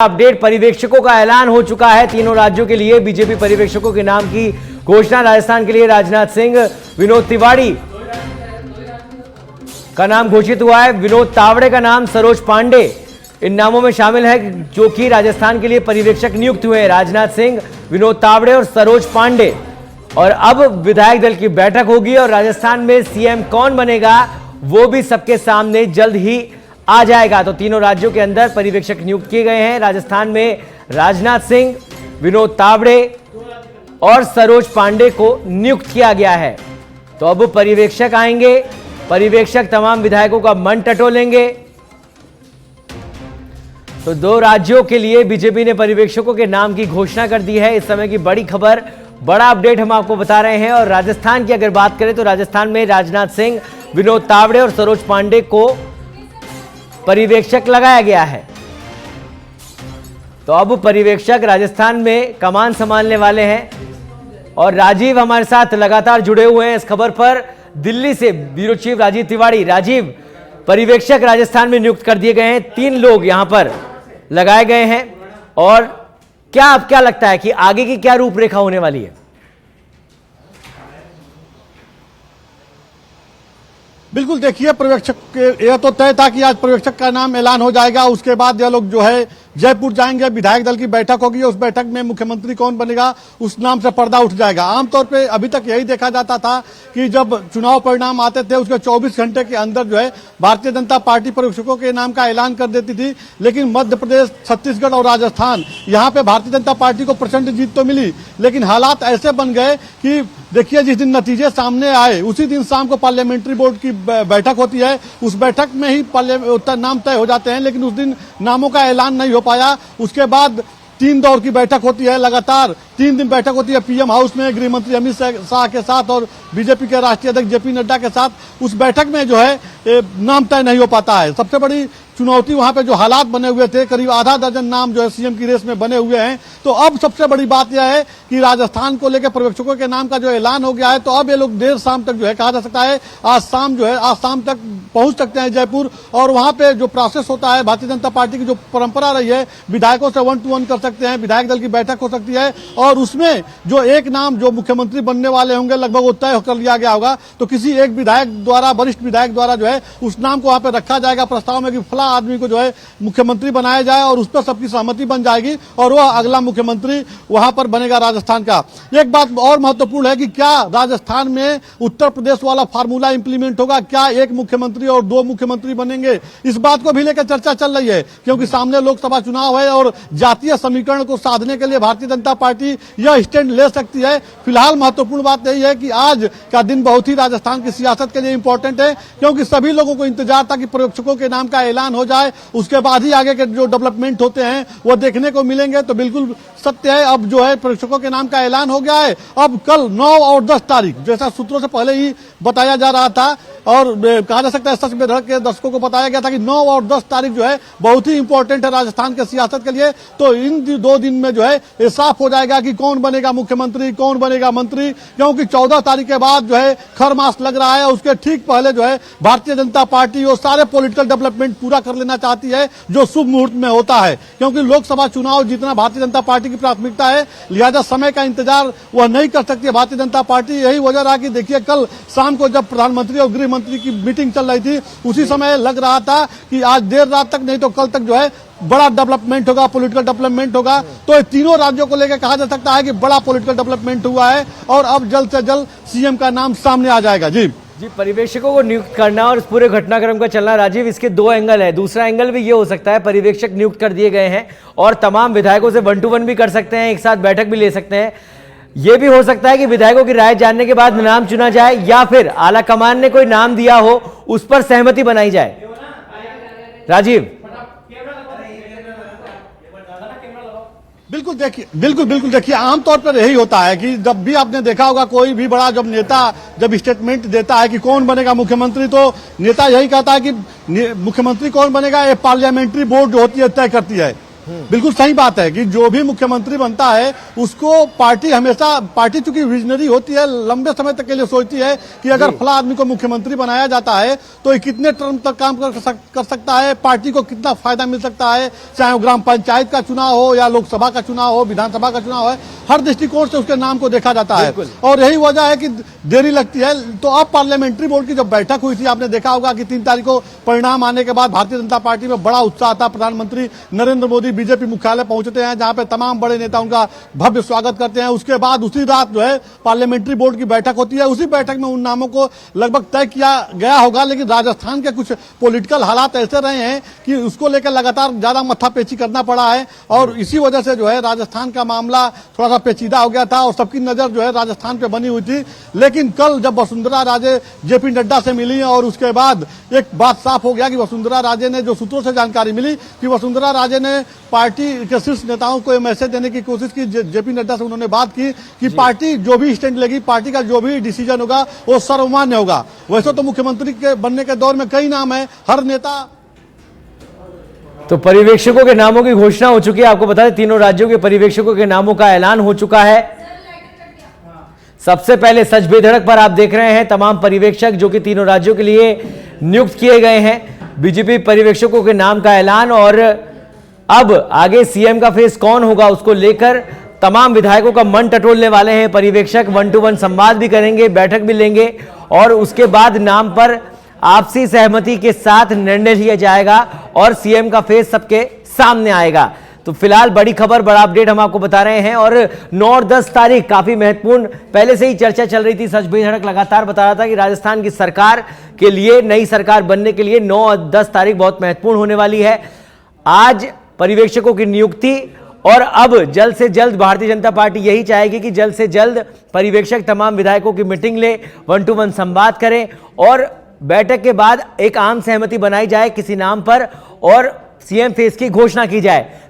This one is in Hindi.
अपडेट पर्यवेक्षकों का ऐलान हो चुका है। तीनों राज्यों के लिए बीजेपी पर्यवेक्षकों के नाम की घोषणा। राजस्थान के लिए राजनाथ सिंह, विनोद तिवारी का नाम घोषित हुआ है। विनोद तावड़े का नाम, सरोज पांडे इन नामों में शामिल है जो कि राजस्थान के लिए पर्यवेक्षक नियुक्त हुए हैं। राजनाथ सिंह, विनोद तावड़े और सरोज पांडे। और अब विधायक दल की बैठक होगी और राजस्थान में सीएम कौन बनेगा वो भी सबके सामने जल्द ही आ जाएगा। तो तीनों राज्यों के अंदर पर्यवेक्षक नियुक्त किए गए हैं। राजस्थान में राजनाथ सिंह, विनोद तावड़े और सरोज पांडे को नियुक्त किया गया है। तो अब पर्यवेक्षक आएंगे, पर्यवेक्षक तमाम विधायकों का मन टटोलेंगे। तो दो राज्यों के लिए बीजेपी ने पर्यवेक्षकों के नाम की घोषणा कर दी है। इस समय की बड़ी खबर, बड़ा अपडेट हम आपको बता रहे हैं। और राजस्थान की अगर बात करें तो राजस्थान में राजनाथ सिंह, विनोद तावड़े और सरोज पांडे को पर्यवेक्षक लगाया गया है। तो अब पर्यवेक्षक राजस्थान में कमान संभालने वाले हैं। और राजीव हमारे साथ लगातार जुड़े हुए हैं इस खबर पर। दिल्ली से ब्यूरो चीफ राजीव तिवारी। राजीव, पर्यवेक्षक राजस्थान में नियुक्त कर दिए गए हैं, 3 लोग यहां पर लगाए गए हैं। और क्या लगता है कि आगे की क्या रूपरेखा होने वाली है? बिल्कुल, देखिए पर्यवेक्षक यह तो तय था कि आज पर्यवेक्षक का नाम ऐलान हो जाएगा। उसके बाद यह लोग जो है जयपुर जाएंगे, विधायक दल की बैठक होगी। उस बैठक में मुख्यमंत्री कौन बनेगा उस नाम से पर्दा उठ जाएगा। आमतौर पे अभी तक यही देखा जाता था कि जब चुनाव परिणाम आते थे उसके 24 घंटे के अंदर जो है भारतीय जनता पार्टी पर्यवेक्षकों के नाम का ऐलान कर देती थी। लेकिन मध्य प्रदेश, छत्तीसगढ़ और राजस्थान, यहाँ पे भारतीय जनता पार्टी को प्रचंड जीत तो मिली, लेकिन हालात ऐसे बन गए कि देखिए जिस दिन नतीजे सामने आए उसी दिन शाम को पार्लियामेंट्री बोर्ड की बैठक होती है। उस बैठक में ही नाम तय हो जाते हैं, लेकिन उस दिन नामों का ऐलान नहीं हो पाया। उसके बाद 3 दौर की बैठक होती है, लगातार 3 दिन बैठक होती है पीएम हाउस में गृह मंत्री अमित शाह के साथ और बीजेपी के राष्ट्रीय अध्यक्ष जेपी नड्डा के साथ। उस बैठक में जो है नाम तय नहीं हो पाता है। सबसे बड़ी चुनौती वहां पे जो हालात बने हुए थे, करीब आधा दर्जन नाम जो है सीएम की रेस में बने हुए हैं। तो अब सबसे बड़ी बात यह है कि राजस्थान को लेकर पर्यवेक्षकों के नाम का जो ऐलान हो गया है, तो अब ये लोग देर शाम तक जो है कहा जा सकता है आज शाम तक पहुंच सकते हैं जयपुर। और वहां पे जो प्रोसेस होता है, भारतीय जनता पार्टी की जो परंपरा रही है, विधायकों से 1 to 1 कर सकते हैं, विधायक दल की बैठक हो सकती है। और उसमें जो एक नाम जो मुख्यमंत्री बनने वाले होंगे लगभग वो तय कर लिया गया होगा। तो किसी एक विधायक द्वारा, वरिष्ठ विधायक द्वारा जो है उस नाम को वहां पे रखा जाएगा प्रस्ताव में कि फला आदमी को जो है मुख्यमंत्री बनाया जाए और उस पर सबकी सहमति बन जाएगी और वह अगला मुख्यमंत्री वहां पर बनेगा राजस्थान का। एक बात और महत्वपूर्ण है कि क्या राजस्थान में उत्तर प्रदेश वाला फार्मूला इंप्लीमेंट होगा, क्या एक मुख्यमंत्री और 2 मुख्यमंत्री बनेंगे, इस बात को भी लेकर चर्चा चल रही है। क्योंकि सामने लोकसभा चुनाव है और जातीय समीकरण को साधने के लिए भारतीय जनता पार्टी यह स्टैंड ले सकती है। फिलहाल महत्वपूर्ण बात यही है कि आज का दिन बहुत ही राजस्थान की सियासत के लिए इंपॉर्टेंट है, क्योंकि सभी लोगों को इंतजार था कि पर्यवेक्षकों के नाम का ऐलान हो जाए, उसके बाद ही आगे के जो डेवलपमेंट होते हैं वो देखने को मिलेंगे। तो बिल्कुल सत्य है, अब जो है पर्यवेक्षकों के नाम का ऐलान हो गया है। अब कल 9 और 10 तारीख जैसा सूत्रों से पहले ही बताया जा रहा था और कहा जा सकता है सच में के दर्शकों को बताया गया था कि 9 और 10 तारीख जो है बहुत ही इंपॉर्टेंट है राजस्थान के सियासत के लिए। तो इन 2 दिन में जो है ये साफ हो जाएगा कि कौन बनेगा मुख्यमंत्री, कौन बनेगा मंत्री। क्योंकि 14 तारीख के बाद जो है खर मास लग रहा है, उसके ठीक पहले जो है भारतीय जनता पार्टी वो सारे पॉलिटिकल डेवलपमेंट पूरा कर लेना चाहती है जो शुभ मुहूर्त में होता है। क्योंकि लोकसभा चुनाव जीतना भारतीय जनता पार्टी की प्राथमिकता है, लिहाजा समय का इंतजार वह नहीं कर सकती है भारतीय जनता पार्टी। यही वजह रहा कि देखिए कल शाम को जब प्रधानमंत्री और गृह मंत्री की मीटिंग चल रही थी, उसी समय लग रहा था कि आज देर रात तक नहीं तो कल तक जो है बड़ा डेवलपमेंट होगा, पॉलिटिकल डेवलपमेंट होगा। तो तीनों राज्यों को लेकर कहा जा सकता है कि बड़ा पॉलिटिकल डेवलपमेंट हुआ है और अब जल्द से जल्द सीएम का नाम सामने आ जाएगा। जी, पर्यवेक्षकों को नियुक्त करना और इस पूरे घटनाक्रम का चलना, राजीव, इसके 2 एंगल है। दूसरा एंगल भी ये हो सकता है पर्यवेक्षक नियुक्त कर दिए गए हैं और तमाम विधायकों से 1 to 1 भी कर सकते हैं, एक साथ बैठक भी ले सकते हैं। यह भी हो सकता है कि विधायकों की राय जानने के बाद नाम चुना जाए या फिर आला कमान ने कोई नाम दिया हो उस पर सहमति बनाई जाए। राजीव, बिल्कुल देखिए आमतौर पर यही होता है कि जब भी आपने देखा होगा कोई भी बड़ा जब नेता जब स्टेटमेंट देता है कि कौन बनेगा मुख्यमंत्री, तो नेता यही कहता है कि मुख्यमंत्री कौन बनेगा ये पार्लियामेंट्री बोर्ड जो होती है तय करती है। बिल्कुल सही बात है कि जो भी मुख्यमंत्री बनता है उसको पार्टी चूंकि विजनरी होती है, लंबे समय तक के लिए सोचती है कि अगर फला आदमी को मुख्यमंत्री बनाया जाता है तो ये कितने टर्म तक काम कर सकता है, पार्टी को कितना फायदा मिल सकता है, चाहे वो ग्राम पंचायत का चुनाव हो या लोकसभा का चुनाव हो, विधानसभा का चुनाव है, हर दृष्टिकोण से उसके नाम को देखा जाता है। और यही वजह है कि देरी लगती है। तो अब पार्लियामेंट्री बोर्ड की जब बैठक हुई थी, आपने देखा होगा कि 3 तारीख को परिणाम आने के बाद भारतीय जनता पार्टी में बड़ा उत्साह था। प्रधानमंत्री नरेंद्र मोदी बीजेपी मुख्यालय पहुंचते हैं, जहां पे तमाम बड़े नेता उनका भव्य स्वागत करते हैं। उसके बाद उसी रात जो है पार्लियामेंट्री बोर्ड की बैठक होती है। उसी बैठक में उन नामों को लगभग तय किया गया होगा, लेकिन राजस्थान के कुछ पॉलिटिकल हालात ऐसे रहे हैं कि उसको लेकर लगातार ज्यादा मत्थापेची करना पड़ा है और इसी वजह से जो है राजस्थान का मामला थोड़ा सा पेचीदा हो गया था और सबकी नजर जो है राजस्थान पे बनी हुई थी। लेकिन कल जब वसुंधरा राजे जेपी नड्डा से मिली और उसके बाद एक बात साफ हो गया कि वसुंधरा राजे ने, जो सूत्रों से जानकारी मिली कि वसुंधरा राजे ने पार्टी के शीर्ष नेताओं को यह मैसेज देने की कोशिश की। जेपी नड्डा से उन्होंने बात की कि पार्टी जो भी स्टैंड लेगी, पार्टी का जो भी डिसीजन होगा वो सर्वमान्य होगा। वैसे तो मुख्यमंत्री के बनने के दौर में कई नाम है, हर नेता। तो पर्यवेक्षकों के नामों की घोषणा हो चुकी है। आपको बता दें तीनों राज्यों के पर्यवेक्षकों के नामों का ऐलान हो चुका है। सबसे पहले सच बेधड़क पर आप देख रहे हैं तमाम पर्यवेक्षक जो कि तीनों राज्यों के लिए नियुक्त किए गए हैं। बीजेपी पर्यवेक्षकों के नाम का ऐलान और अब आगे सीएम का फेस कौन होगा उसको लेकर तमाम विधायकों का मन टटोलने वाले हैं पर्यवेक्षक। 1-to-1 संवाद भी करेंगे, बैठक भी लेंगे और उसके बाद नाम पर आपसी सहमति के साथ निर्णय लिया जाएगा और सीएम का फेस सबके सामने आएगा। तो फिलहाल बड़ी खबर, बड़ा अपडेट हम आपको बता रहे हैं। और 9 और 10 तारीख काफी महत्वपूर्ण, पहले से ही चर्चा चल रही थी। सच बेधड़क लगातार बता रहा था कि राजस्थान की सरकार के लिए, नई सरकार बनने के लिए 9 और 10 तारीख बहुत महत्वपूर्ण होने वाली है। आज पर्यवेक्षकों की नियुक्ति और अब जल्द से जल्द भारतीय जनता पार्टी यही चाहेगी कि जल्द से जल्द पर्यवेक्षक तमाम विधायकों की मीटिंग ले, 1-to-1 संवाद करें और बैठक के बाद एक आम सहमति बनाई जाए किसी नाम पर और सीएम फेस की घोषणा की जाए।